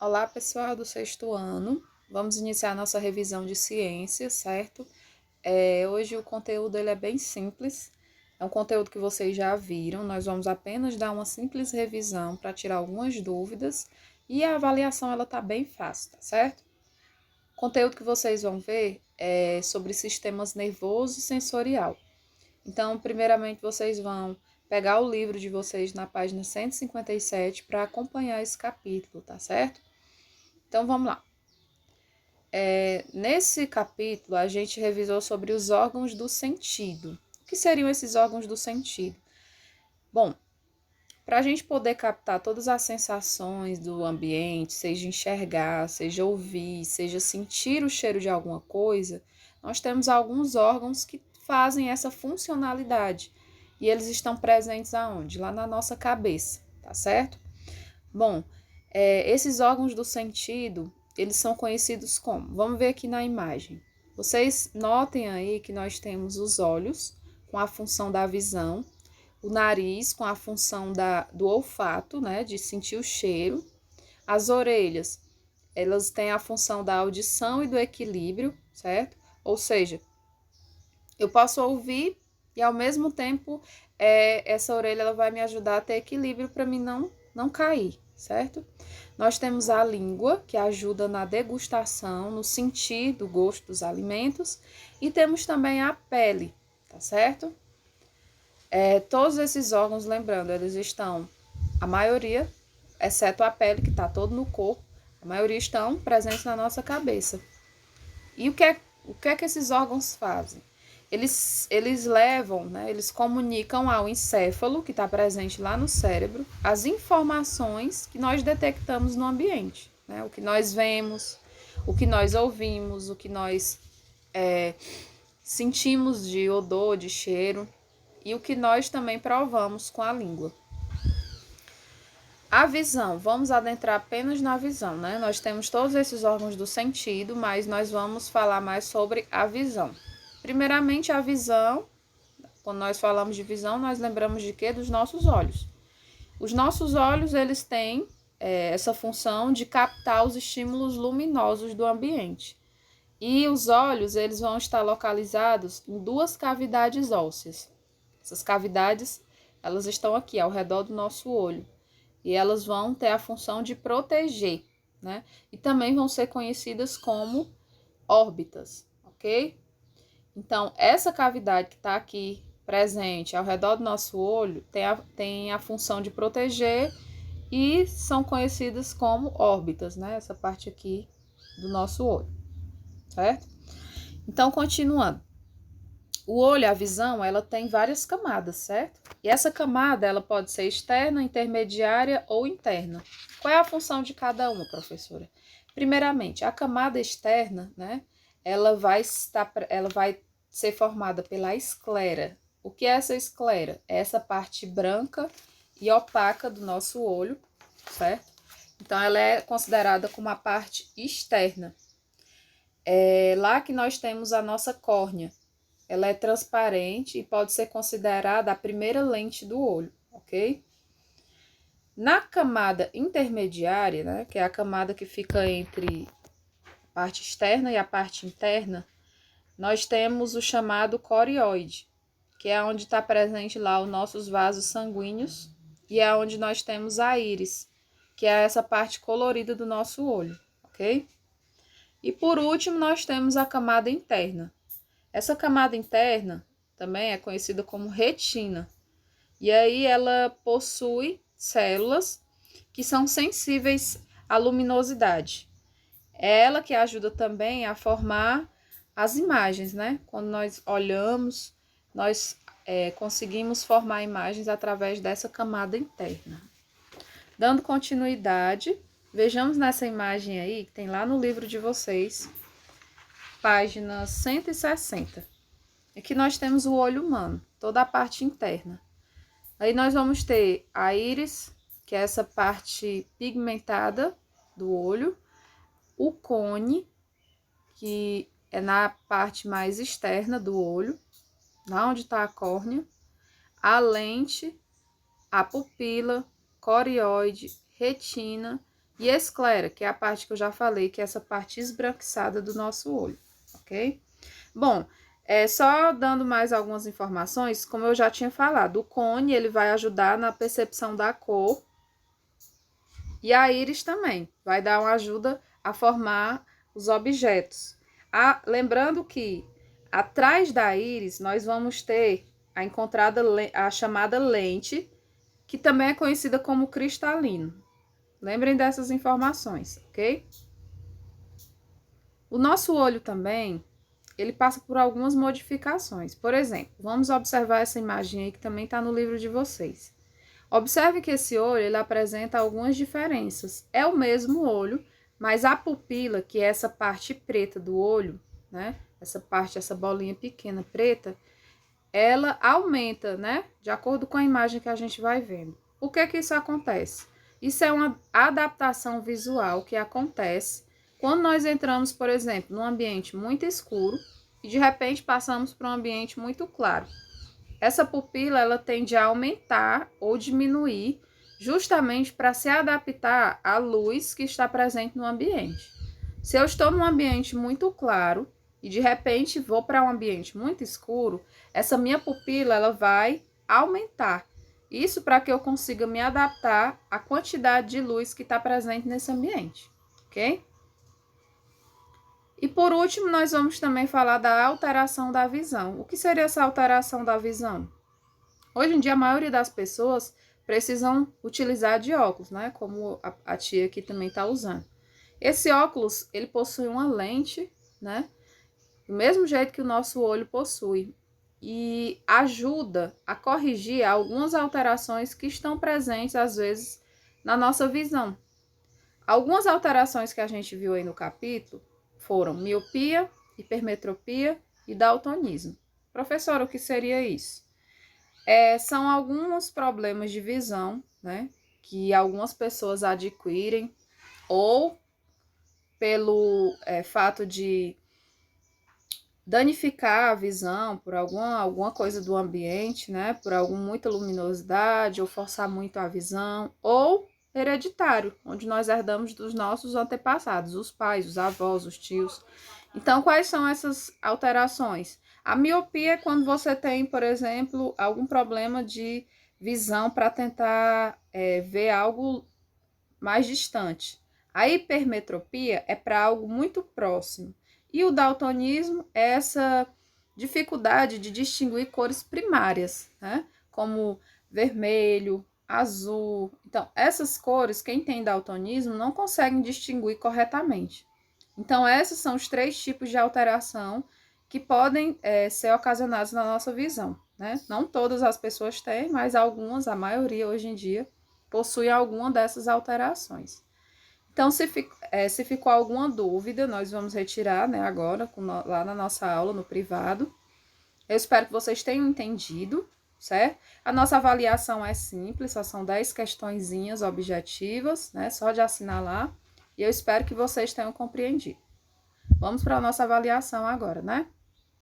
Olá, pessoal do sexto ano. Vamos iniciar nossa revisão de ciências, certo? Hoje o conteúdo ele é bem simples. É um conteúdo que vocês já viram. Nós vamos apenas dar uma simples revisão para tirar algumas dúvidas e a avaliação ela tá bem fácil, tá certo? O conteúdo que vocês vão ver é sobre sistemas nervoso e sensorial. Então, primeiramente, vocês vão pegar o livro de vocês na página 157 para acompanhar esse capítulo, tá certo? Então, vamos lá. Nesse capítulo, a gente revisou sobre os órgãos do sentido. O que seriam esses órgãos do sentido? Bom, para a gente poder captar todas as sensações do ambiente, seja enxergar, seja ouvir, seja sentir o cheiro de alguma coisa, nós temos alguns órgãos que fazem essa funcionalidade. E eles estão presentes aonde? Lá na nossa cabeça, tá certo? Bom, esses órgãos do sentido, eles são conhecidos como? Vamos ver aqui na imagem. Vocês notem aí que nós temos os olhos, com a função da visão, o nariz, com a função do olfato, né, de sentir o cheiro, as orelhas, elas têm a função da audição e do equilíbrio, certo? Ou seja, eu posso ouvir e ao mesmo tempo essa orelha ela vai me ajudar a ter equilíbrio para mim não cair, certo? Nós temos a língua, que ajuda na degustação, no sentir do gosto dos alimentos, e temos também a pele, tá certo? Todos esses órgãos, lembrando, eles estão, a maioria, exceto a pele, que está todo no corpo, a maioria estão presentes na nossa cabeça. E o que é que esses órgãos fazem? Eles levam, né, eles comunicam ao encéfalo, que está presente lá no cérebro, as informações que nós detectamos no ambiente. Né, o que nós vemos, o que nós ouvimos, o que nós sentimos de odor, de cheiro, e o que nós também provamos com a língua. A visão, vamos adentrar apenas na visão, né? Nós temos todos esses órgãos do sentido, mas nós vamos falar mais sobre a visão. Primeiramente, a visão, quando nós falamos de visão, nós lembramos de quê? Dos nossos olhos. Os nossos olhos, eles têm essa função de captar os estímulos luminosos do ambiente. E os olhos, eles vão estar localizados em duas cavidades ósseas. Essas cavidades, elas estão aqui, ao redor do nosso olho. E elas vão ter a função de proteger, né? E também vão ser conhecidas como órbitas, ok? Então, essa cavidade que está aqui presente ao redor do nosso olho tem a função de proteger e são conhecidas como órbitas, né? Essa parte aqui do nosso olho, certo? Então, continuando. O olho, a visão, ela tem várias camadas, certo? E essa camada, ela pode ser externa, intermediária ou interna. Qual é a função de cada uma, professora? Primeiramente, a camada externa, né? Ela vai ser formada pela esclera. O que é essa esclera? É essa parte branca e opaca do nosso olho, certo? Então, ela é considerada como a parte externa. É lá que nós temos a nossa córnea. Ela é transparente e pode ser considerada a primeira lente do olho, ok? Na camada intermediária, né, que é a camada que fica entre a parte externa e a parte interna, nós temos o chamado corióide, que é onde está presente lá os nossos vasos sanguíneos e é onde nós temos a íris, que é essa parte colorida do nosso olho, ok? E por último, nós temos a camada interna. Essa camada interna também é conhecida como retina. E aí ela possui células que são sensíveis à luminosidade. É ela que ajuda também a formar as imagens, né? Quando nós olhamos, nós conseguimos formar imagens através dessa camada interna. Dando continuidade, vejamos nessa imagem aí, que tem lá no livro de vocês, página 160. Aqui nós temos o olho humano, toda a parte interna. Aí nós vamos ter a íris, que é essa parte pigmentada do olho, o cone, que é na parte mais externa do olho, lá onde está a córnea, a lente, a pupila, corióide, retina e esclera, que é a parte que eu já falei, que é essa parte esbranquiçada do nosso olho, ok? Bom, só dando mais algumas informações, como eu já tinha falado, o cone, ele vai ajudar na percepção da cor, e a íris também, vai dar uma ajuda a formar os objetos. Lembrando que atrás da íris, nós vamos ter a chamada lente, que também é conhecida como cristalino. Lembrem dessas informações, ok? O nosso olho também, ele passa por algumas modificações. Por exemplo, vamos observar essa imagem aí que também está no livro de vocês. Observe que esse olho, ele apresenta algumas diferenças. É o mesmo olho, mas a pupila, que é essa parte preta do olho, né? Essa bolinha pequena preta, ela aumenta, né? De acordo com a imagem que a gente vai vendo. Por que que isso acontece? Isso é uma adaptação visual que acontece quando nós entramos, por exemplo, num ambiente muito escuro e de repente passamos para um ambiente muito claro. Essa pupila, ela tende a aumentar ou diminuir justamente para se adaptar à luz que está presente no ambiente. Se eu estou num ambiente muito claro e de repente vou para um ambiente muito escuro, essa minha pupila, ela vai aumentar. Isso para que eu consiga me adaptar à quantidade de luz que está presente nesse ambiente, ok? E por último, nós vamos também falar da alteração da visão. O que seria essa alteração da visão? Hoje em dia, a maioria das pessoas precisam utilizar de óculos, né? Como a tia aqui também está usando. Esse óculos, ele possui uma lente, né? Do mesmo jeito que o nosso olho possui. E ajuda a corrigir algumas alterações que estão presentes, às vezes, na nossa visão. Algumas alterações que a gente viu aí no capítulo foram miopia, hipermetropia e daltonismo. Professora, o que seria isso? São alguns problemas de visão, né, que algumas pessoas adquirem, ou pelo fato de danificar a visão por alguma coisa do ambiente, né, por muita luminosidade, ou forçar muito a visão, ou hereditário, onde nós herdamos dos nossos antepassados, os pais, os avós, os tios. Então, quais são essas alterações? A miopia é quando você tem, por exemplo, algum problema de visão para tentar ver algo mais distante. A hipermetropia é para algo muito próximo. E o daltonismo é essa dificuldade de distinguir cores primárias, né? Como vermelho, azul. Então, essas cores, quem tem daltonismo não conseguem distinguir corretamente. Então, esses são os 3 tipos de alteração que podem ser ocasionados na nossa visão, né? Não todas as pessoas têm, mas algumas, a maioria hoje em dia, possui alguma dessas alterações. Então, se ficou alguma dúvida, nós vamos retirar, né, agora, lá na nossa aula, no privado. Eu espero que vocês tenham entendido, certo? A nossa avaliação é simples, só são 10 questõezinhas objetivas, né, só de assinalar. E eu espero que vocês tenham compreendido. Vamos para a nossa avaliação agora, né?